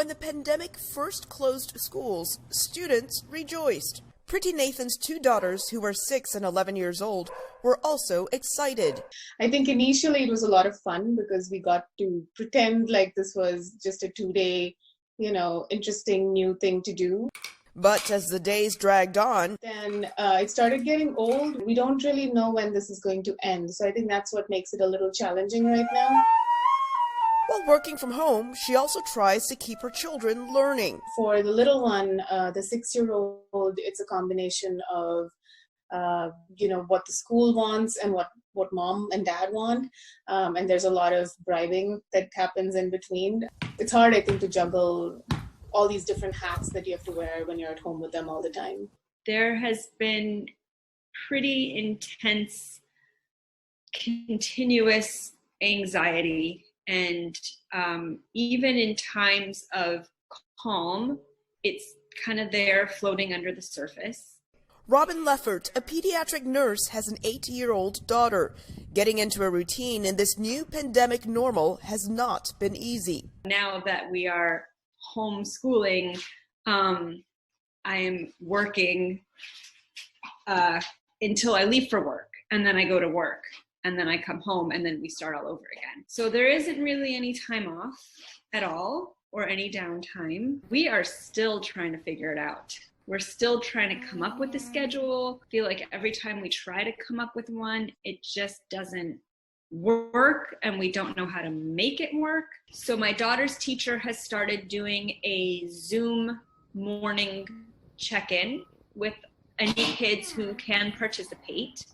when the pandemic first closed schools, students rejoiced. Pretty Nathan's two daughters, who are 6 and 11 years old, were also excited. I think initially it was a lot of fun because we got to pretend like this was just a 2-day, interesting new thing to do. But as the days dragged on, then it started getting old. We don't really know when this is going to end. So I think that's what makes it a little challenging right now. While working from home, she also tries to keep her children learning. For the little one, the 6-year-old, it's a combination of, what the school wants and what mom and dad want. And there's a lot of bribing that happens in between. It's hard, I think, to juggle all these different hats that you have to wear when you're at home with them all the time. There has been pretty intense, continuous anxiety. And even in times of calm, it's kind of there floating under the surface. Robin Leffert, a pediatric nurse, has an 8-year-old daughter. Getting into a routine in this new pandemic normal has not been easy. Now that we are homeschooling, I am working until I leave for work, and then I go to work. And then I come home and then we start all over again. So there isn't really any time off at all or any downtime. We are still trying to figure it out. We're still trying to come up with a schedule. I feel like every time we try to come up with one, it just doesn't work and we don't know how to make it work. So my daughter's teacher has started doing a Zoom morning check-in with any kids who can participate.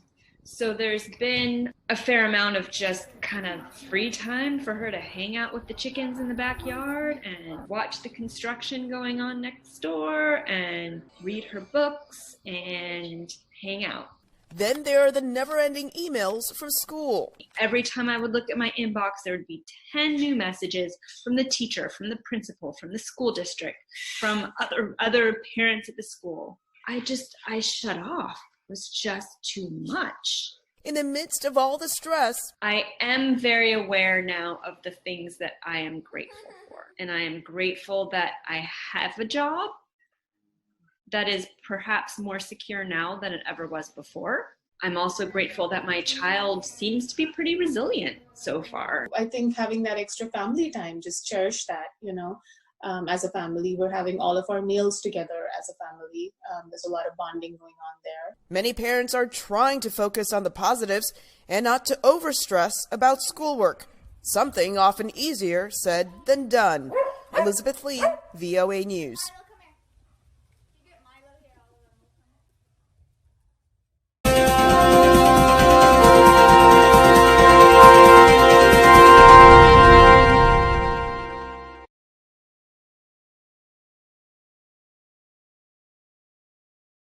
So there's been a fair amount of just kind of free time for her to hang out with the chickens in the backyard and watch the construction going on next door and read her books and hang out. Then there are the never-ending emails from school. Every time I would look at my inbox, there would be 10 new messages from the teacher, from the principal, from the school district, from other parents at the school. I shut off. Was just too much. In the midst of all the stress, I am very aware now of the things that I am grateful for. And I am grateful that I have a job that is perhaps more secure now than it ever was before. I'm also grateful that my child seems to be pretty resilient so far. I think having that extra family time, just cherish that, as a family. We're having all of our meals together as a family. There's a lot of bonding going on there. Many parents are trying to focus on the positives and not to overstress about schoolwork. Something often easier said than done. Elizabeth Lee, VOA News.